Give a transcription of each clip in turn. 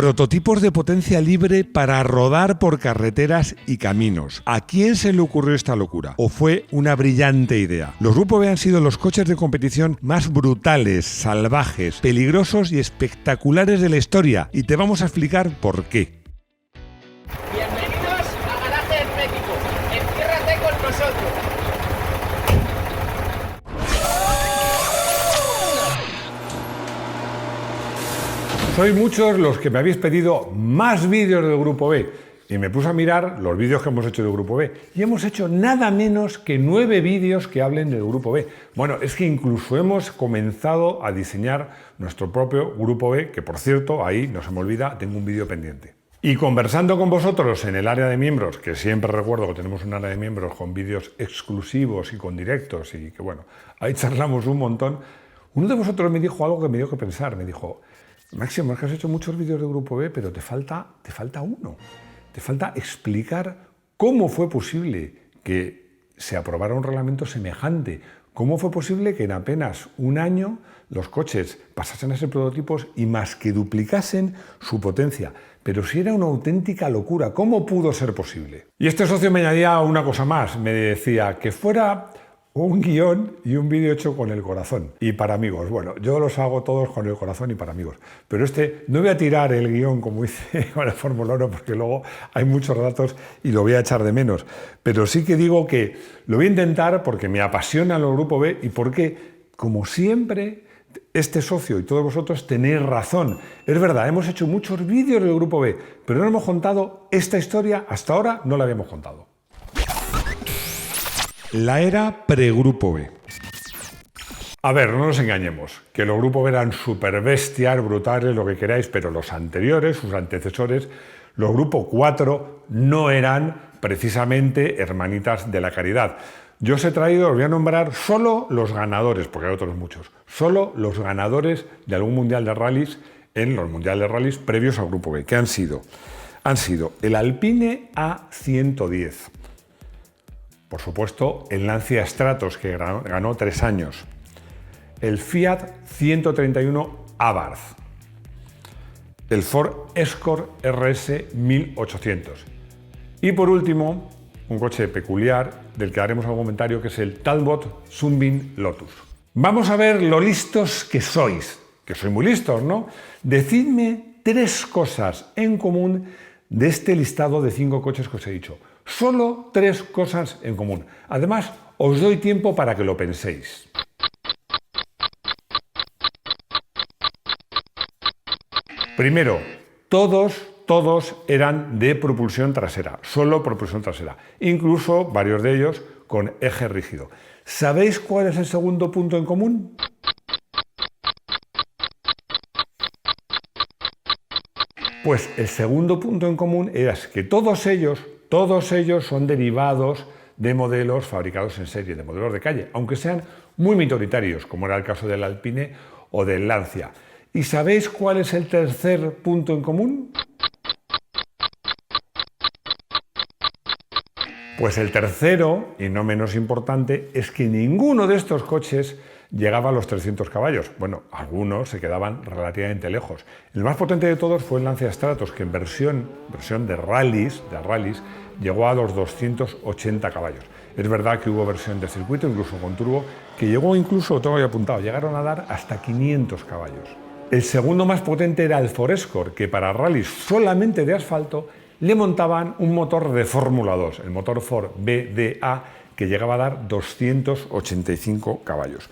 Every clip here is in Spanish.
Prototipos de potencia libre para rodar por carreteras y caminos. ¿A quién se le ocurrió esta locura? ¿O fue una brillante idea? Los Grupo B han sido los coches de competición más brutales, salvajes, peligrosos y espectaculares de la historia. Y te vamos a explicar por qué. Bienvenidos a Garaje Hermético. Enciérrate con nosotros. Sois muchos los que me habéis pedido más vídeos del Grupo B y me puse a mirar los vídeos que hemos hecho del Grupo B y hemos hecho nada menos que 9 vídeos que hablen del Grupo B. Bueno, es que incluso hemos comenzado a diseñar nuestro propio Grupo B, que por cierto, ahí no se me olvida, tengo un vídeo pendiente. Y conversando con vosotros en el área de miembros, que siempre recuerdo que tenemos un área de miembros con vídeos exclusivos y con directos y que bueno, ahí charlamos un montón, uno de vosotros me dijo algo que me dio que pensar, me dijo: Máximo, es que has hecho muchos vídeos de Grupo B, pero te falta uno. Te falta explicar cómo fue posible que se aprobara un reglamento semejante, cómo fue posible que en apenas un año los coches pasasen a ser prototipos y más que duplicasen su potencia. Pero si era una auténtica locura, ¿cómo pudo ser posible? Y este socio me añadía una cosa más, me decía que fuera un guión y un vídeo hecho con el corazón y para amigos. Bueno, yo los hago todos con el corazón y para amigos, pero no voy a tirar el guión como hice con el Fórmula 1 porque luego hay muchos datos y lo voy a echar de menos, pero sí que digo que lo voy a intentar porque me apasionan los Grupo B y porque, como siempre, este socio y todos vosotros tenéis razón. Es verdad, hemos hecho muchos vídeos del Grupo B, pero no hemos contado esta historia, hasta ahora no la habíamos contado. La era pre-Grupo B. A ver, no nos engañemos, que los Grupo B eran súper bestias, brutales, lo que queráis, pero los anteriores, sus antecesores, los Grupo 4, no eran precisamente hermanitas de la caridad. Yo os he traído, os voy a nombrar solo los ganadores, porque hay otros muchos, solo los ganadores de algún mundial de rallies en los mundiales de rallies previos al Grupo B. ¿Qué han sido? Han sido el Alpine A110. Por supuesto, el Lancia Stratos, que ganó 3 años. El Fiat 131 Abarth. El Ford Escort RS 1800. Y por último, un coche peculiar del que haremos algún comentario, que es el Talbot Sunbeam Lotus. Vamos a ver lo listos que sois. Que sois muy listos, ¿no? Decidme 3 cosas en común de este listado de 5 coches que os he dicho. Solo 3 cosas en común. Además, os doy tiempo para que lo penséis. Primero, todos eran de propulsión trasera, solo propulsión trasera. Incluso varios de ellos con eje rígido. ¿Sabéis cuál es el segundo punto en común? Pues el segundo punto en común es que todos ellos son derivados de modelos fabricados en serie, de modelos de calle, aunque sean muy minoritarios, como era el caso del Alpine o del Lancia. ¿Y sabéis cuál es el tercer punto en común? Pues el tercero, y no menos importante, es que ninguno de estos coches llegaba a los 300 caballos. Bueno, algunos se quedaban relativamente lejos. El más potente de todos fue el Lancia Stratos, que en versión de rallies, llegó a los 280 caballos. Es verdad que hubo versión de circuito, incluso con turbo, que llegó incluso, lo tengo ahí apuntado, llegaron a dar hasta 500 caballos. El segundo más potente era el Ford Escort, que para rallies solamente de asfalto le montaban un motor de Fórmula 2, el motor Ford BDA, que llegaba a dar 285 caballos.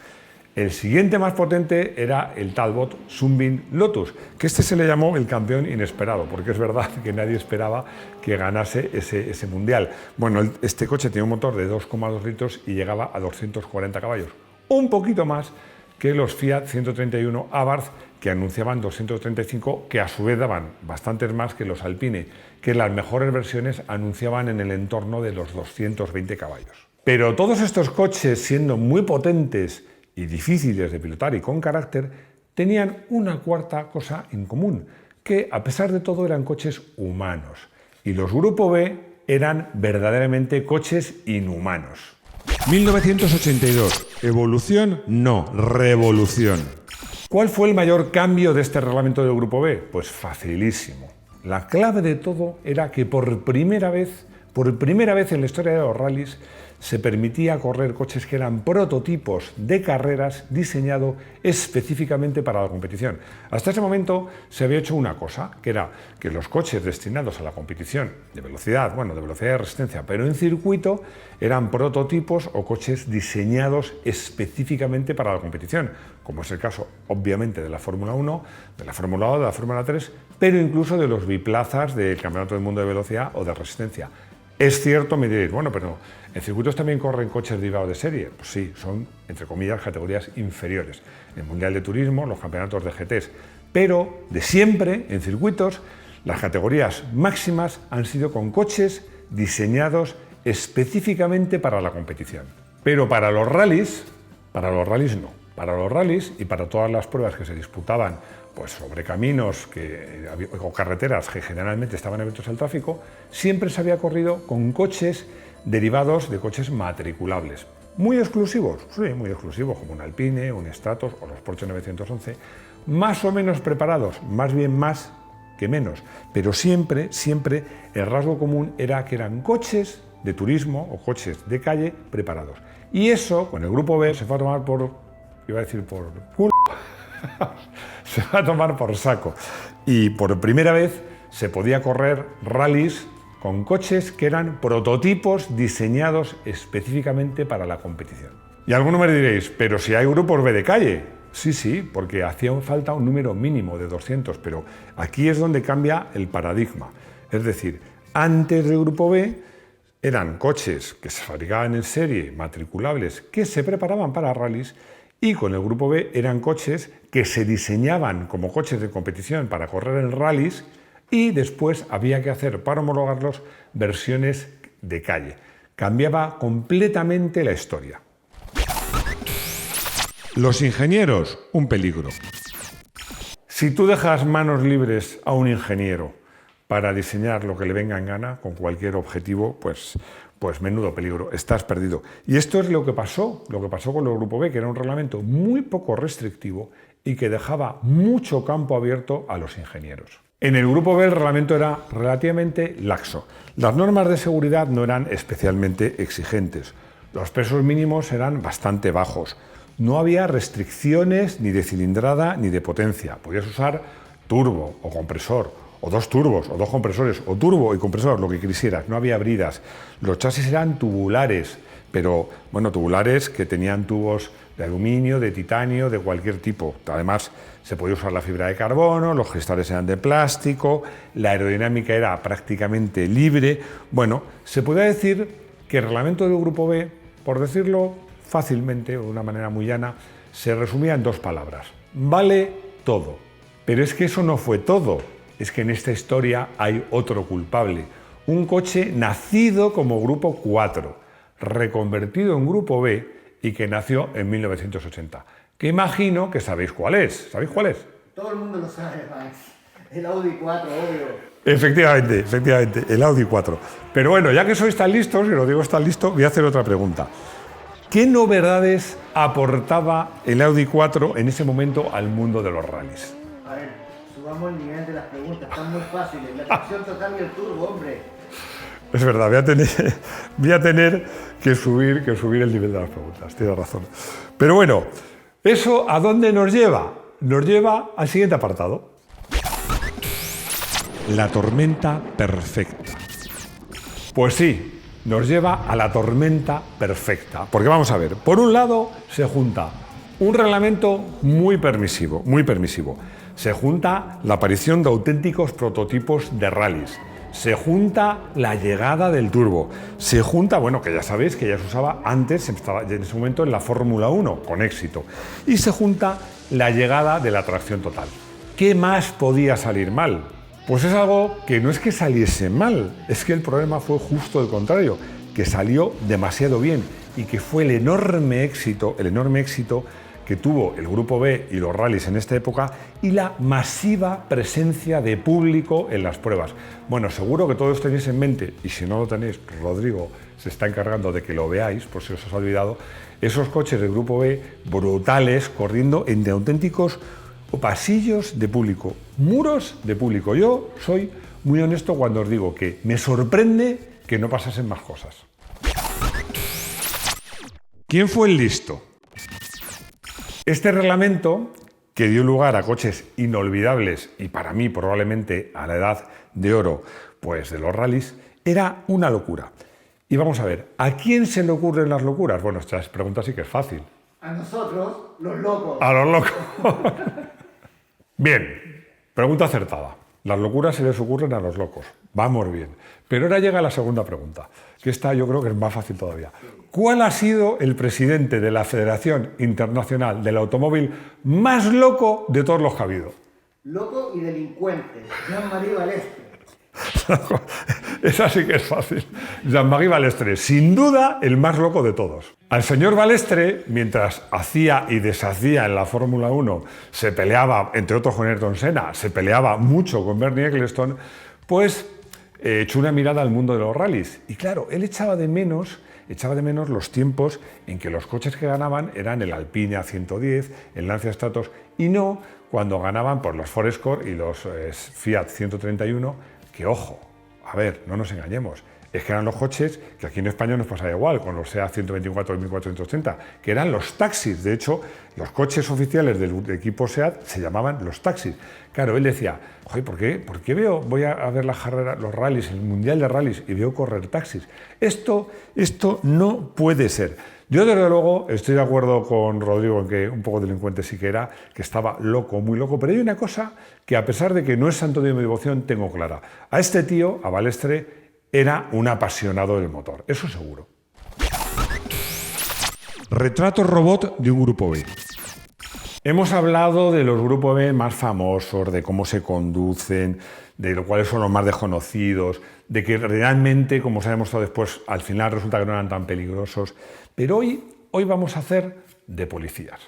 El siguiente más potente era el Talbot Sunbeam Lotus, que se le llamó el campeón inesperado, porque es verdad que nadie esperaba que ganase ese mundial. Bueno, este coche tenía un motor de 2,2 litros y llegaba a 240 caballos, un poquito más que los Fiat 131 Abarth, que anunciaban 235, que a su vez daban bastantes más que los Alpine, que las mejores versiones anunciaban en el entorno de los 220 caballos. Pero todos estos coches, siendo muy potentes y difíciles de pilotar y con carácter, tenían una cuarta cosa en común, que a pesar de todo eran coches humanos. Y los Grupo B eran verdaderamente coches inhumanos. 1982. Evolución, no, revolución. ¿Cuál fue el mayor cambio de este reglamento del Grupo B? Pues facilísimo. La clave de todo era que por primera vez en la historia de los rallies, se permitía correr coches que eran prototipos de carreras diseñados específicamente para la competición. Hasta ese momento se había hecho una cosa, que era que los coches destinados a la competición de velocidad, de velocidad y resistencia, pero en circuito, eran prototipos o coches diseñados específicamente para la competición, como es el caso, obviamente, de la Fórmula 1, de la Fórmula 2, de la Fórmula 3, pero incluso de los biplazas del Campeonato del Mundo de Velocidad o de Resistencia. Es cierto, me diréis, pero ¿en circuitos también corren coches derivados de serie? Pues sí, son, entre comillas, categorías inferiores. En el Mundial de Turismo, los campeonatos de GTs. Pero, de siempre, en circuitos, las categorías máximas han sido con coches diseñados específicamente para la competición. Pero para los rallies no. Para los rallies y para todas las pruebas que se disputaban sobre caminos o carreteras que generalmente estaban abiertos al tráfico, siempre se había corrido con coches derivados de coches matriculables. Muy exclusivos, sí, muy exclusivos, como un Alpine, un Stratos o los Porsche 911, más o menos preparados, más bien más que menos, pero siempre el rasgo común era que eran coches de turismo o coches de calle preparados. Y eso, con el Grupo B, se fue a tomar por culo, se va a tomar por saco. Y por primera vez se podía correr rallies con coches que eran prototipos diseñados específicamente para la competición. Y algunos me diréis, pero si hay grupos B de calle. Sí, porque hacía falta un número mínimo de 200, pero aquí es donde cambia el paradigma. Es decir, antes del Grupo B eran coches que se fabricaban en serie, matriculables, que se preparaban para rallies, y con el Grupo B eran coches que se diseñaban como coches de competición para correr en rallies y después había que hacer, para homologarlos, versiones de calle. Cambiaba completamente la historia. Los ingenieros, un peligro. Si tú dejas manos libres a un ingeniero para diseñar lo que le venga en gana con cualquier objetivo, pues menudo peligro, estás perdido. Y esto es lo que pasó con el Grupo B, que era un reglamento muy poco restrictivo y que dejaba mucho campo abierto a los ingenieros. En el Grupo B el reglamento era relativamente laxo. Las normas de seguridad no eran especialmente exigentes. Los pesos mínimos eran bastante bajos. No había restricciones ni de cilindrada ni de potencia. Podías usar turbo o compresor, o dos turbos, o dos compresores, o turbo y compresor, lo que quisieras. No había bridas. Los chasis eran tubulares, pero tubulares que tenían tubos de aluminio, de titanio, de cualquier tipo. Además, se podía usar la fibra de carbono, los cristales eran de plástico, la aerodinámica era prácticamente libre. Se podía decir que el reglamento del Grupo B, por decirlo fácilmente o de una manera muy llana, se resumía en dos palabras: vale todo. Pero es que eso no fue todo. Es que en esta historia hay otro culpable. Un coche nacido como Grupo 4, reconvertido en Grupo B y que nació en 1980. Que imagino que sabéis cuál es. ¿Sabéis cuál es? Todo el mundo lo sabe, Max. El Audi 4, obvio. Efectivamente, el Audi 4. Pero bueno, ya que sois tan listos, y lo digo tan listo, voy a hacer otra pregunta. ¿Qué novedades aportaba el Audi 4 en ese momento al mundo de los rallies? A ver, subamos el nivel de las preguntas, están muy fáciles. La tracción total y el turbo, hombre. Es verdad, voy a tener que subir el nivel de las preguntas, tienes razón. Pero bueno, ¿eso a dónde nos lleva? Nos lleva al siguiente apartado. La tormenta perfecta. Pues sí, nos lleva a la tormenta perfecta. Porque vamos a ver, por un lado se junta un reglamento muy permisivo. Se junta la aparición de auténticos prototipos de rallies. Se junta la llegada del turbo. Se junta, que ya sabéis que ya se usaba antes, estaba en ese momento en la Fórmula 1, con éxito. Y se junta la llegada de la tracción total. ¿Qué más podía salir mal? Pues es algo que no es que saliese mal, es que el problema fue justo el contrario, que salió demasiado bien y que fue el enorme éxito que tuvo el Grupo B y los rallies en esta época y la masiva presencia de público en las pruebas. Bueno, seguro que todos tenéis en mente, y si no lo tenéis, Rodrigo se está encargando de que lo veáis, por si os ha olvidado, esos coches del Grupo B brutales corriendo entre auténticos pasillos de público, muros de público. Yo soy muy honesto cuando os digo que me sorprende que no pasasen más cosas. ¿Quién fue el listo? Este reglamento, que dio lugar a coches inolvidables y para mí probablemente a la edad de oro pues de los rallies, era una locura. Y vamos a ver, ¿a quién se le ocurren las locuras? Bueno, esta pregunta sí que es fácil. A nosotros, los locos. A los locos. Bien, pregunta acertada. Las locuras se les ocurren a los locos. Vamos bien. Pero ahora llega la segunda pregunta, que esta yo creo que es más fácil todavía. ¿Cuál ha sido el presidente de la Federación Internacional del Automóvil más loco de todos los que ha habido? Loco y delincuente. Jean-Marie Balestre. Esa sí que es fácil. Jean-Marie Balestre, sin duda el más loco de todos. Al señor Balestre, mientras hacía y deshacía en la Fórmula 1, se peleaba, entre otros con Ayrton Senna, se peleaba mucho con Bernie Ecclestone, pues echó una mirada al mundo de los rallies. Y claro, él echaba de menos los tiempos en que los coches que ganaban eran el Alpine A110, el Lancia Stratos, y no cuando ganaban por los Ford Escort y los Fiat 131, que ojo, a ver, no nos engañemos, es que eran los coches que aquí en España nos pasaba igual, con los SEAT 124 y 1430, que eran los taxis. De hecho, los coches oficiales del equipo SEAT se llamaban los taxis. Claro, él decía, oye, ¿por qué voy a ver las carreras, los rallies, el mundial de rallies y veo correr taxis? Esto no puede ser. Yo, desde luego, estoy de acuerdo con Rodrigo en que un poco delincuente sí que era, que estaba loco, muy loco, pero hay una cosa que, a pesar de que no es santo de mi devoción, tengo clara. A este tío, a Balestre, era un apasionado del motor, eso seguro. Retrato robot de un Grupo B. Hemos hablado de los Grupo B más famosos, de cómo se conducen, de lo cuáles son los más desconocidos, de que realmente, como se ha demostrado después, al final resulta que no eran tan peligrosos. Pero hoy vamos a hacer de policías.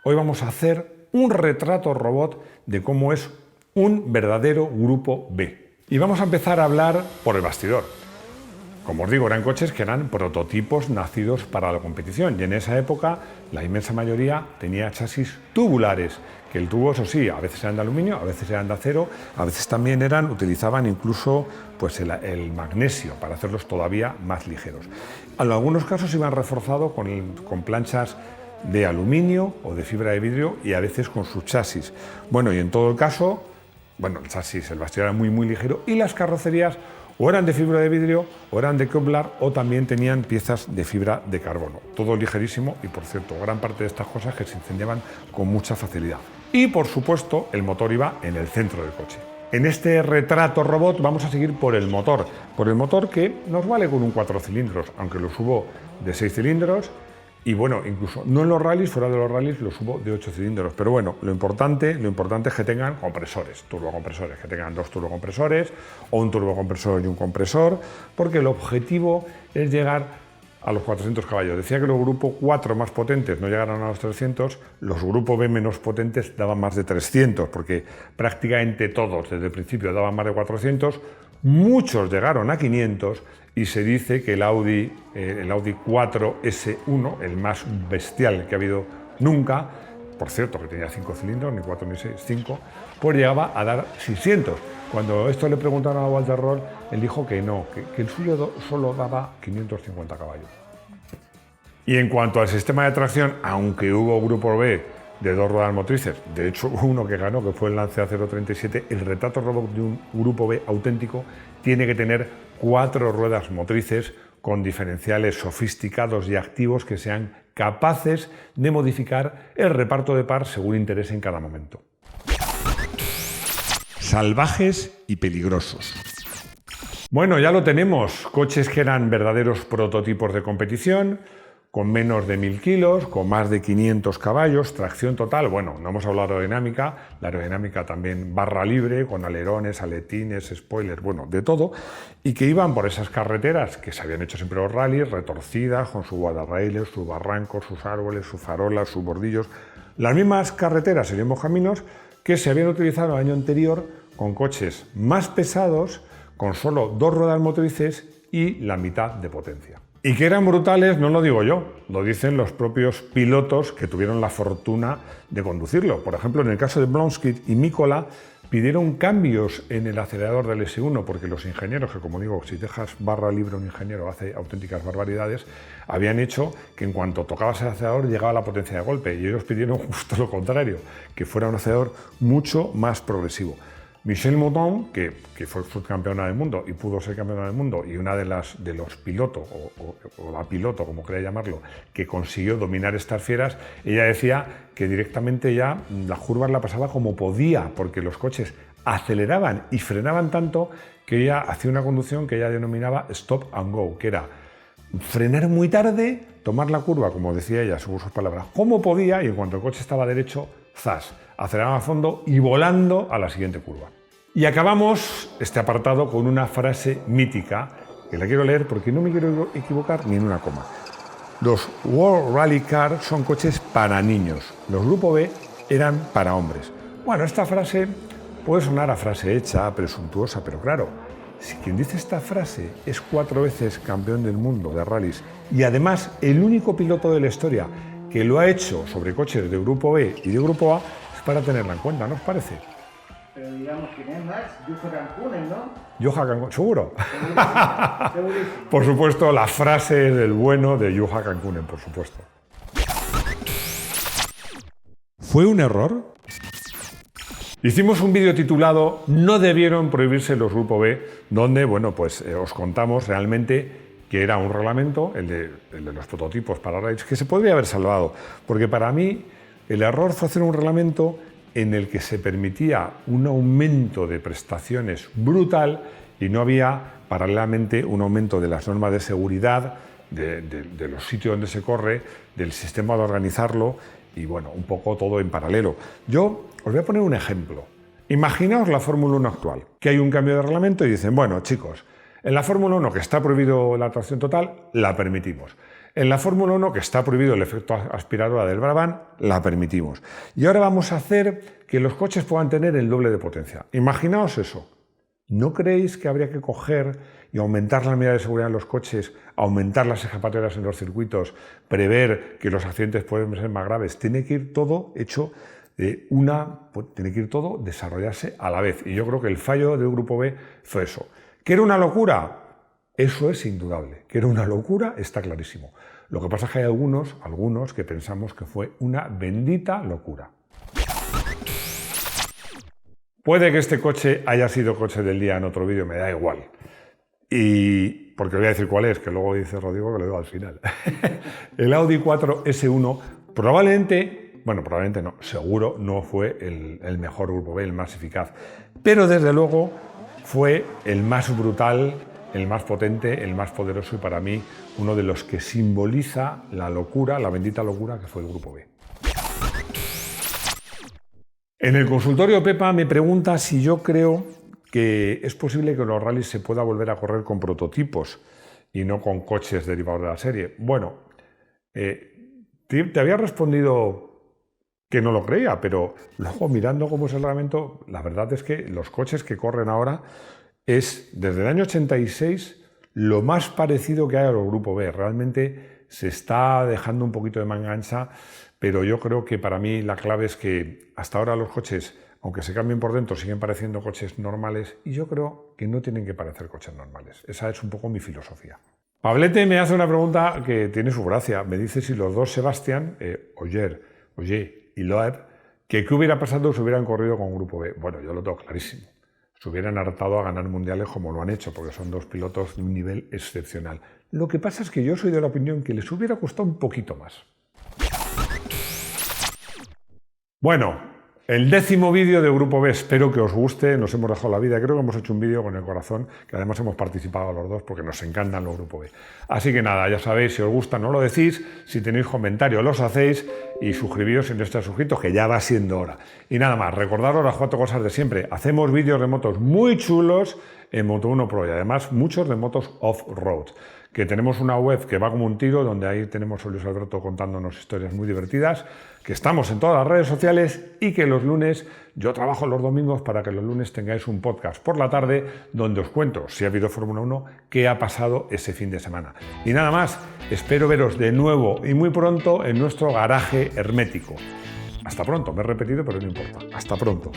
Hoy vamos a hacer un retrato robot de cómo es un verdadero Grupo B. Y vamos a empezar a hablar por el bastidor. Como os digo, eran coches que eran prototipos nacidos para la competición y en esa época la inmensa mayoría tenía chasis tubulares, que el tubo, eso sí, a veces eran de aluminio, a veces eran de acero, a veces también utilizaban incluso pues, el magnesio para hacerlos todavía más ligeros. En algunos casos iban reforzados con planchas de aluminio o de fibra de vidrio y a veces con su chasis. Bueno, y en todo el caso, el chasis, el bastidor era muy ligero y las carrocerías o eran de fibra de vidrio, o eran de Kevlar, o también tenían piezas de fibra de carbono. Todo ligerísimo y, por cierto, gran parte de estas cosas que se incendiaban con mucha facilidad. Y, por supuesto, el motor iba en el centro del coche. En este retrato robot vamos a seguir por el motor que nos vale con un 4 cilindros, aunque los hubo de 6 cilindros, y bueno, incluso no en los rallies, fuera de los rallies los hubo de 8 cilindros, pero bueno, lo importante es que tengan compresores, turbocompresores, que tengan 2 turbocompresores o un turbocompresor y un compresor, porque el objetivo es llegar a los 400 caballos. Decía que los Grupo 4 más potentes no llegaron a los 300, los Grupo B menos potentes daban más de 300, porque prácticamente todos desde el principio daban más de 400, muchos llegaron a 500, y se dice que el Audi 4S1, el más bestial que ha habido nunca, por cierto que tenía 5 cilindros, ni 4 ni 6, 5, pues llegaba a dar 600. Cuando esto le preguntaron a Walter Roll, él dijo que no, que el suyo solo daba 550 caballos. Y en cuanto al sistema de tracción, aunque hubo Grupo B de 2 ruedas motrices, de hecho hubo uno que ganó, que fue el Lancia 037, el retrato robot de un Grupo B auténtico tiene que tener 4 ruedas motrices con diferenciales sofisticados y activos que sean capaces de modificar el reparto de par según interese en cada momento. Salvajes y peligrosos. Bueno, ya lo tenemos, coches que eran verdaderos prototipos de competición, con menos de 1000 kilos, con más de 500 caballos, tracción total, bueno, no hemos hablado de aerodinámica, la aerodinámica también barra libre, con alerones, aletines, spoilers, bueno, de todo, y que iban por esas carreteras que se habían hecho siempre los rallies, retorcidas, con sus guardarraíles, sus barrancos, sus árboles, sus farolas, sus bordillos, las mismas carreteras y los mismos caminos que se habían utilizado el año anterior con coches más pesados, con solo 2 ruedas motrices y la mitad de potencia. Y que eran brutales no lo digo yo, lo dicen los propios pilotos que tuvieron la fortuna de conducirlo. Por ejemplo, en el caso de Blomqvist y Mikkola pidieron cambios en el acelerador del S1 porque los ingenieros, que como digo, si dejas barra libre a un ingeniero hace auténticas barbaridades, habían hecho que en cuanto tocabas el acelerador llegaba la potencia de golpe y ellos pidieron justo lo contrario, que fuera un acelerador mucho más progresivo. Michèle Mouton, que fue subcampeona del mundo y pudo ser campeona del mundo, y una de los pilotos, o la piloto, como quería llamarlo, que consiguió dominar estas fieras, ella decía que directamente ya las curvas la pasaba como podía, porque los coches aceleraban y frenaban tanto que ella hacía una conducción que ella denominaba stop and go, que era frenar muy tarde, tomar la curva, como decía ella, según sus palabras, como podía, y en cuanto el coche estaba derecho, zas, aceleraba a fondo y volando a la siguiente curva. Y acabamos este apartado con una frase mítica, que la quiero leer porque no me quiero equivocar ni en una coma. Los World Rally Car son coches para niños, los Grupo B eran para hombres. Bueno, esta frase puede sonar a frase hecha, presuntuosa, pero claro, si quien dice esta frase es 4 veces campeón del mundo de rallies y además el único piloto de la historia que lo ha hecho sobre coches de Grupo B y de Grupo A, es para tenerla en cuenta, ¿no os parece? Pero digamos, ¿quién es más? Juha Kankkunen, ¿no? Juha Kankkunen, ¿seguro? Segurísimo, segurísimo. Por supuesto, la frase del bueno de Juha Kankkunen, por supuesto. ¿Fue un error? Hicimos un vídeo titulado No debieron prohibirse los Grupo B, donde, bueno, pues os contamos realmente que era un reglamento, el de los prototipos para rallies, que se podría haber salvado, porque para mí el error fue hacer un reglamento en el que se permitía un aumento de prestaciones brutal y no había paralelamente un aumento de las normas de seguridad, de los sitios donde se corre, del sistema de organizarlo y bueno, un poco todo en paralelo. Yo os voy a poner un ejemplo. Imaginaos la Fórmula 1 actual, que hay un cambio de reglamento y dicen, bueno chicos, en la Fórmula 1 que está prohibido la tracción total, la permitimos. En la Fórmula 1 que está prohibido el efecto aspiradora del Brabham, la permitimos. Y ahora vamos a hacer que los coches puedan tener el doble de potencia. Imaginaos eso. ¿No creéis que habría que coger y aumentar la medida de seguridad en los coches, aumentar las escapatorias en los circuitos, prever que los accidentes pueden ser más graves? Tiene que ir todo hecho tiene que ir todo desarrollarse a la vez. Y yo creo que el fallo del Grupo B fue eso. ¿Que era una locura? Eso es indudable. Que era una locura está clarísimo. Lo que pasa es que hay algunos que pensamos que fue una bendita locura. Puede que este coche haya sido coche del día en otro vídeo, me da igual. Y porque voy a decir cuál es, que luego dice Rodrigo que lo digo al final. El Audi 4 S1 probablemente no, seguro no fue el mejor Grupo B, el más eficaz. Pero desde luego fue el más brutal, el más potente, el más poderoso y para mí uno de los que simboliza la locura, la bendita locura que fue el Grupo B. En el consultorio Pepa me pregunta si yo creo que es posible que los rallies se pueda volver a correr con prototipos y no con coches derivados de la serie. Bueno, te había respondido que no lo creía, pero luego mirando cómo es el reglamento, la verdad es que los coches que corren ahora es, desde el año 86, lo más parecido que hay a los Grupo B. Realmente se está dejando un poquito de manga ancha, pero yo creo que para mí la clave es que hasta ahora los coches, aunque se cambien por dentro, siguen pareciendo coches normales y yo creo que no tienen que parecer coches normales. Esa es un poco mi filosofía. Pablete me hace una pregunta que tiene su gracia. Me dice si los dos Sebastián, Ogier y Loeb, que qué hubiera pasado si hubieran corrido con Grupo B. Bueno, yo lo tengo clarísimo. Se hubieran hartado a ganar mundiales como lo han hecho, porque son dos pilotos de un nivel excepcional. Lo que pasa es que yo soy de la opinión que les hubiera costado un poquito más. Bueno, El 10º vídeo de Grupo B, espero que os guste, nos hemos dejado la vida, creo que hemos hecho un vídeo con el corazón, que además hemos participado los dos porque nos encantan los Grupo B. Así que nada, ya sabéis, si os gusta no lo decís, si tenéis comentarios los hacéis y suscribíos si no estáis suscritos, que ya va siendo hora. Y nada más, recordaros las 4 cosas de siempre, hacemos vídeos de motos muy chulos en Moto1 Pro y además muchos de motos off-road. Que tenemos una web que va como un tiro, donde ahí tenemos a Luis Alberto contándonos historias muy divertidas, que estamos en todas las redes sociales y que los lunes, yo trabajo los domingos para que los lunes tengáis un podcast por la tarde donde os cuento, si ha habido Fórmula 1, qué ha pasado ese fin de semana. Y nada más, espero veros de nuevo y muy pronto en nuestro garaje hermético. Hasta pronto, me he repetido pero no importa. Hasta pronto.